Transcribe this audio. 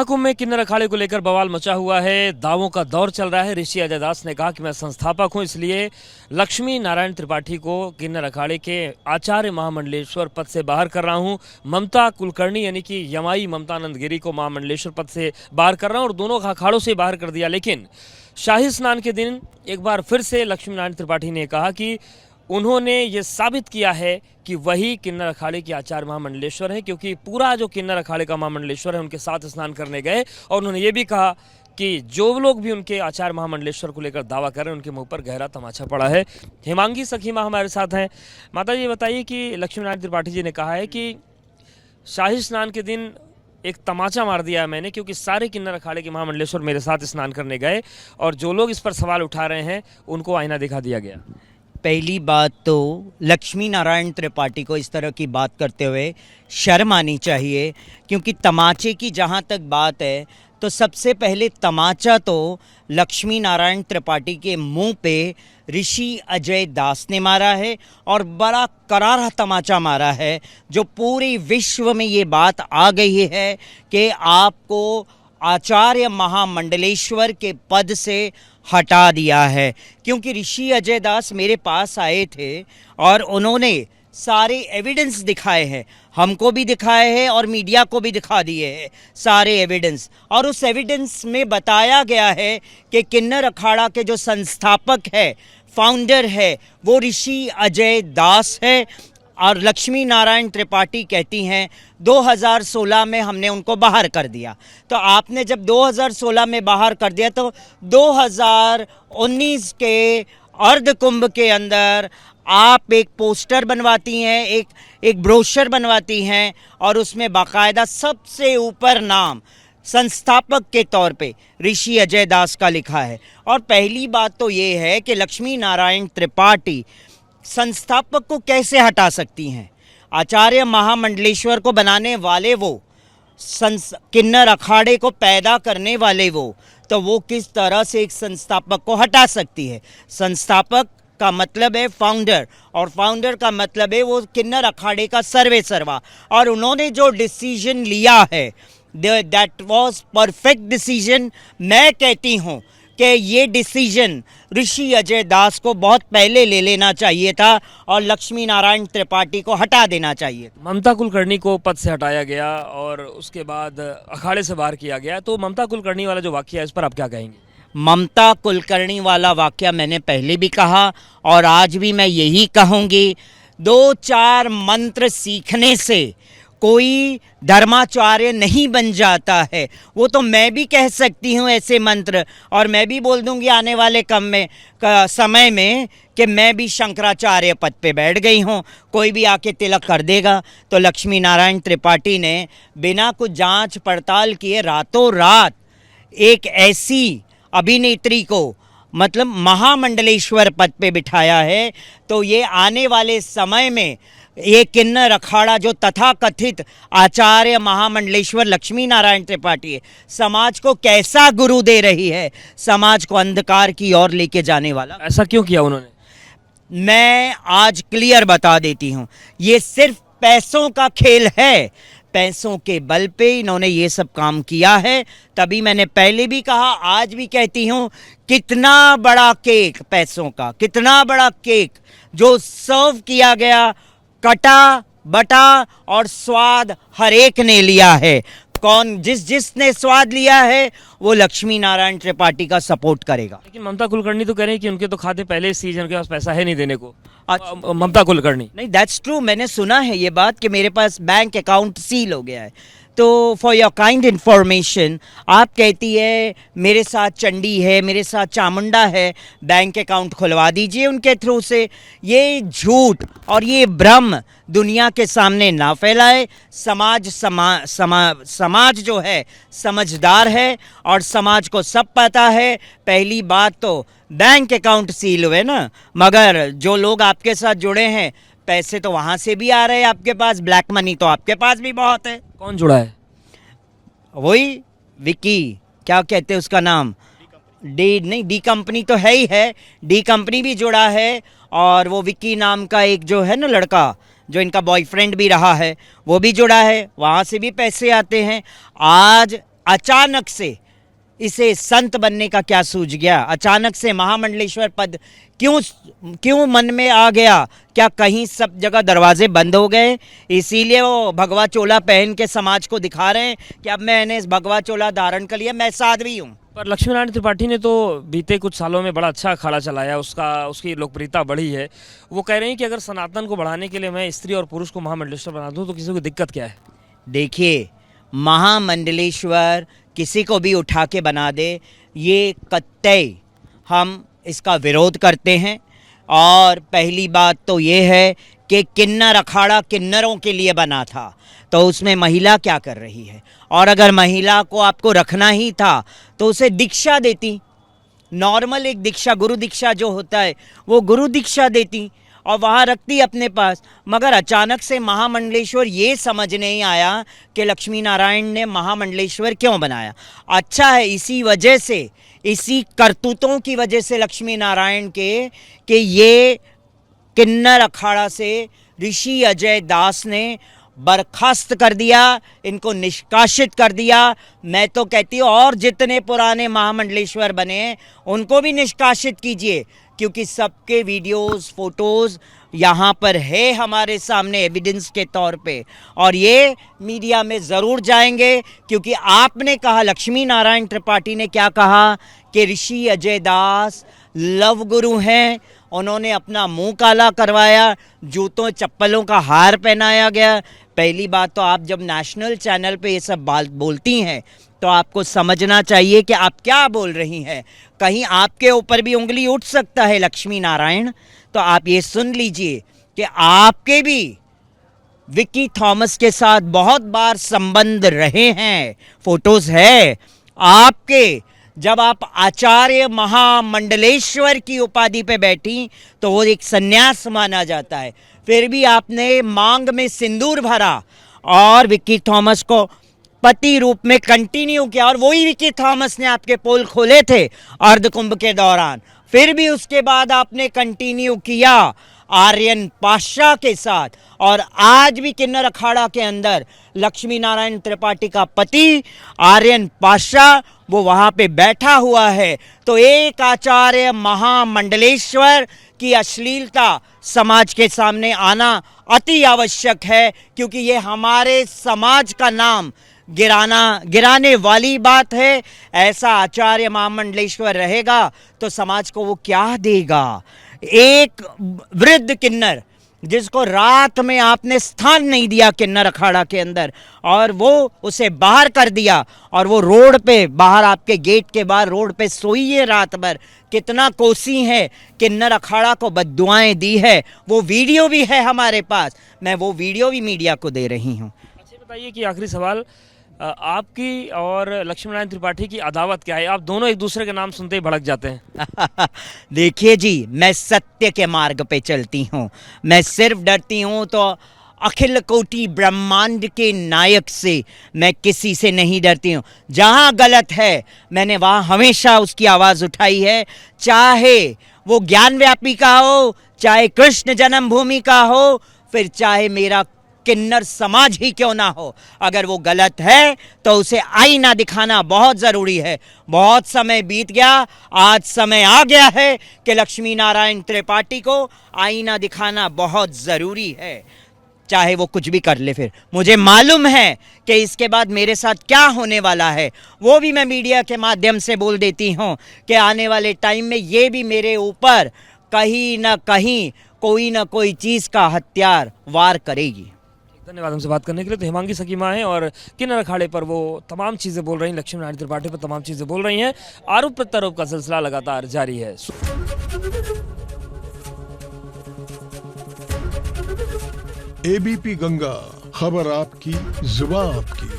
महाकुंभ में किन्नर अखाड़े को लेकर बवाल मचा हुआ है। दावों का दौर चल रहा है। ऋषि अजय दास ने कहा कि मैं संस्थापक हूं, इसलिए लक्ष्मी नारायण त्रिपाठी को किन्नर अखाड़े के आचार्य महामंडलेश्वर पद से बाहर कर रहा हूं। ममता कुलकर्णी यानी कि यमाई ममतानंद गिरी को महामंडलेश्वर पद से बाहर कर रहा हूं और दोनों अखाड़ों से बाहर कर दिया। लेकिन शाही स्नान के दिन एक बार फिर से लक्ष्मी नारायण त्रिपाठी ने कहा कि उन्होंने ये साबित किया है कि वही किन्नर अखाड़े के आचार्य महामंडलेश्वर है, क्योंकि पूरा जो किन्नर अखाड़े का महामंडलेश्वर है उनके साथ स्नान करने गए और उन्होंने ये भी कहा कि जो लोग भी उनके आचार्य महामंडलेश्वर को लेकर दावा कर रहे हैं उनके मुंह पर गहरा तमाचा पड़ा है। हेमांगी सखी माँ हमारे साथ हैं। माता जी बताइए कि लक्ष्मी नारायण त्रिपाठी जी ने कहा है कि शाही स्नान के दिन एक तमाचा मार दिया है मैंने, क्योंकि सारे किन्नर अखाड़े के महामंडलेश्वर मेरे साथ स्नान करने गए और जो लोग इस पर सवाल उठा रहे हैं उनको आईना दिखा दिया गया। पहली बात तो लक्ष्मी नारायण त्रिपाठी को इस तरह की बात करते हुए शर्म आनी चाहिए, क्योंकि तमाचे की जहाँ तक बात है तो सबसे पहले तमाचा तो लक्ष्मी नारायण त्रिपाठी के मुंह पे ऋषि अजय दास ने मारा है और बड़ा करारा तमाचा मारा है, जो पूरे विश्व में ये बात आ गई है कि आपको आचार्य महामंडलेश्वर के पद से हटा दिया है। क्योंकि ऋषि अजय दास मेरे पास आए थे और उन्होंने सारे एविडेंस दिखाए हैं, हमको भी दिखाए हैं और मीडिया को भी दिखा दिए हैं सारे एविडेंस, और उस एविडेंस में बताया गया है कि किन्नर अखाड़ा के जो संस्थापक है, फाउंडर है, वो ऋषि अजय दास है। और लक्ष्मी नारायण त्रिपाठी कहती हैं 2016 में हमने उनको बाहर कर दिया। तो आपने जब 2016 में बाहर कर दिया तो 2019 के अर्ध कुंभ के अंदर आप एक पोस्टर बनवाती हैं, एक ब्रोशर बनवाती हैं और उसमें बाकायदा सबसे ऊपर नाम संस्थापक के तौर पे ऋषि अजय दास का लिखा है। और पहली बात तो ये है कि लक्ष्मी नारायण त्रिपाठी संस्थापक को कैसे हटा सकती हैं? आचार्य महामंडलेश्वर को बनाने वाले वो, किन्नर अखाड़े को पैदा करने वाले वो किस तरह से एक संस्थापक को हटा सकती है? संस्थापक का मतलब है फाउंडर, और फाउंडर का मतलब है वो किन्नर अखाड़े का सर्वे सर्वा। और उन्होंने जो डिसीजन लिया है दैट वाज परफेक्ट डिसीजन। मैं कहती हूँ कि ये डिसीजन ऋषि अजय दास को बहुत पहले ले लेना चाहिए था और लक्ष्मी नारायण त्रिपाठी को हटा देना चाहिए। ममता कुलकर्णी को पद से हटाया गया और उसके बाद अखाड़े से बाहर किया गया, तो ममता कुलकर्णी वाला जो वाकया है इस पर आप क्या कहेंगे? ममता कुलकर्णी वाला वाकया मैंने पहले भी कहा और आज भी मैं यही कहूँगी, 2-4 मंत्र सीखने से कोई धर्माचार्य नहीं बन जाता है। वो तो मैं भी कह सकती हूँ ऐसे मंत्र, और मैं भी बोल दूँगी आने वाले समय में कि मैं भी शंकराचार्य पद पे बैठ गई हूँ, कोई भी आके तिलक कर देगा। तो लक्ष्मी नारायण त्रिपाठी ने बिना कुछ जांच पड़ताल किए रातों रात एक ऐसी अभिनेत्री को मतलब महामंडलेश्वर पद पे बिठाया है। तो ये आने वाले समय में ये किन्नर अखाड़ा जो तथाकथित आचार्य महामंडलेश्वर लक्ष्मी नारायण त्रिपाठी है, समाज को कैसा गुरु दे रही है, समाज को अंधकार की ओर लेके जाने वाला। ऐसा क्यों किया उन्होंने? मैं आज क्लियर बता देती हूँ, ये सिर्फ पैसों का खेल है। पैसों के बल पे इन्होंने ये सब काम किया है। तभी मैंने पहले भी कहा, आज भी कहती हूँ, कितना बड़ा केक, पैसों का कितना बड़ा केक जो सर्व किया गया, कटा बटा और स्वाद हर एक ने लिया है। कौन जिसने स्वाद लिया है वो लक्ष्मी नारायण त्रिपाठी का सपोर्ट करेगा। लेकिन ममता कुलकर्णी तो कह रही है कि उनके तो खाते पहले ही सीज, उनके पास पैसा है नहीं देने को। ममता कुलकर्णी नहीं, दैट्स ट्रू, मैंने सुना है ये बात कि मेरे पास बैंक अकाउंट सील हो गया है। तो फॉर योर काइंड इन्फॉर्मेशन, आप कहती है मेरे साथ चंडी है, मेरे साथ चामुंडा है, बैंक अकाउंट खुलवा दीजिए उनके थ्रू से। ये झूठ और ये भ्रम दुनिया के सामने ना फैलाए। समाज जो है समझदार है और समाज को सब पता है। पहली बात तो बैंक अकाउंट सील हुए ना, मगर जो लोग आपके साथ जुड़े हैं पैसे तो वहाँ से भी आ रहे हैं आपके पास, ब्लैक मनी तो आपके पास भी बहुत है। कौन जुड़ा है? वही विकी, क्या कहते हैं उसका नाम, डी कंपनी तो है ही है, डी कंपनी भी जुड़ा है। और वो विकी नाम का एक जो है ना लड़का, जो इनका बॉयफ्रेंड भी रहा है, वो भी जुड़ा है, वहाँ से भी पैसे आते हैं। आज अचानक से इसे संत बनने का क्या सूझ गया? अचानक से महामंडलेश्वर पद क्यों मन में आ गया? क्या कहीं सब जगह दरवाजे बंद हो गए, इसीलिए वो भगवा चोला पहन के समाज को दिखा रहे हैं कि अब मैंने इस भगवा चोला धारण कर लिया, मैं साध्वी हूँ? पर लक्ष्मी नारायण त्रिपाठी ने तो बीते कुछ सालों में बड़ा अच्छा अखाड़ा चलाया, उसकी लोकप्रियता बढ़ी है। वो कह रहे हैं कि अगर सनातन को बढ़ाने के लिए मैं स्त्री और पुरुष को महामंडलेश्वर बना दूं तो किसी को दिक्कत क्या है? देखिए, महामंडलेश्वर किसी को भी उठा के बना दे, ये कतई हम इसका विरोध करते हैं। और पहली बात तो ये है कि किन्नर अखाड़ा किन्नरों के लिए बना था, तो उसमें महिला क्या कर रही है? और अगर महिला को आपको रखना ही था तो उसे दीक्षा देती, नॉर्मल एक दीक्षा, गुरु दीक्षा जो होता है वो गुरु दीक्षा देती और वहाँ रखती अपने पास। मगर अचानक से महामंडलेश्वर ये समझ नहीं आया कि लक्ष्मी नारायण ने महामंडलेश्वर क्यों बनाया। अच्छा है, इसी वजह से, इसी करतूतों की वजह से लक्ष्मी नारायण के कि ये किन्नर अखाड़ा से ऋषि अजय दास ने बर्खास्त कर दिया, इनको निष्कासित कर दिया। मैं तो कहती हूँ और जितने पुराने महामंडलेश्वर बने उनको भी निष्कासित कीजिए, क्योंकि सबके वीडियोस फोटोज़ यहाँ पर है हमारे सामने एविडेंस के तौर पे, और ये मीडिया में ज़रूर जाएंगे। क्योंकि आपने कहा, लक्ष्मी नारायण त्रिपाठी ने क्या कहा कि ऋषि अजय दास लव गुरु हैं, उन्होंने अपना मुंह काला करवाया, जूतों चप्पलों का हार पहनाया गया। पहली बात तो आप जब नेशनल चैनल पे ये सब बात बोलती हैं तो आपको समझना चाहिए कि आप क्या बोल रही हैं। कहीं आपके ऊपर भी उंगली उठ सकता है लक्ष्मी नारायण। तो आप ये सुन लीजिए कि आपके भी विक्की थॉमस के साथ बहुत बार संबंध रहे हैं, फोटोज है आपके। जब आप आचार्य महामंडलेश्वर की उपाधि पे बैठी तो वो एक सन्यास माना जाता है, फिर भी आपने मांग में सिंदूर भरा और विक्की थॉमस को पति रूप में कंटिन्यू किया। और वही विक्की थॉमस ने आपके पोल खोले थे अर्धकुंभ के दौरान, फिर भी उसके बाद आपने कंटिन्यू किया आर्यन पाशाह के साथ। और आज भी किन्नर अखाड़ा के अंदर लक्ष्मी नारायण त्रिपाठी का पति आर्यन पाशाह वो वहां पे बैठा हुआ है। तो एक आचार्य महामंडलेश्वर की अश्लीलता समाज के सामने आना अति आवश्यक है, क्योंकि ये हमारे समाज का नाम गिराने वाली बात है। ऐसा आचार्य महामंडलेश्वर रहेगा तो समाज को वो क्या देगा? एक वृद्ध किन्नर जिसको रात में आपने स्थान नहीं दिया किन्नर अखाड़ा के अंदर, और वो उसे बाहर कर दिया, और वो रोड पे बाहर, आपके गेट के बाहर रोड पे सोई है रात भर। कितना कोसी है, किन्नर अखाड़ा को बद्दुआएं दी है। वो वीडियो भी है हमारे पास, मैं वो वीडियो भी मीडिया को दे रही हूँ। अच्छा बताइए कि आखिरी सवाल, आपकी और लक्ष्मी नारायण त्रिपाठी की अदावत क्या है? आप दोनों एक दूसरे का नाम सुनते ही भड़क जाते हैं। देखिए जी, मैं सत्य के मार्ग पे चलती हूँ। मैं सिर्फ डरती हूँ तो अखिल कोटि ब्रह्मांड के नायक से, मैं किसी से नहीं डरती हूँ। जहाँ गलत है मैंने वहाँ हमेशा उसकी आवाज़ उठाई है, चाहे वो ज्ञान व्यापी का हो, चाहे कृष्ण जन्मभूमि का हो, फिर चाहे मेरा किन्नर समाज ही क्यों ना हो। अगर वो गलत है तो उसे आईना दिखाना बहुत ज़रूरी है। बहुत समय बीत गया, आज समय आ गया है कि लक्ष्मी नारायण त्रिपाठी को आईना दिखाना बहुत ज़रूरी है, चाहे वो कुछ भी कर ले। फिर मुझे मालूम है कि इसके बाद मेरे साथ क्या होने वाला है, वो भी मैं मीडिया के माध्यम से बोल देती हूँ कि आने वाले टाइम में ये भी मेरे ऊपर कहीं ना कहीं कोई ना कोई चीज़ का हथियार वार करेगी। धन्यवाद हमसे बात करने के लिए। तो हिमांगी सकीमा है और किन्नर अखाड़े पर वो तमाम चीज़ें बोल रही हैं, लक्ष्मी नारायण त्रिपाठी पर तमाम चीज़ें बोल रही हैं। आरोप प्रत्यारोप का सिलसिला लगातार जारी है। एबीपी गंगा, खबर आपकी, जुबान आपकी।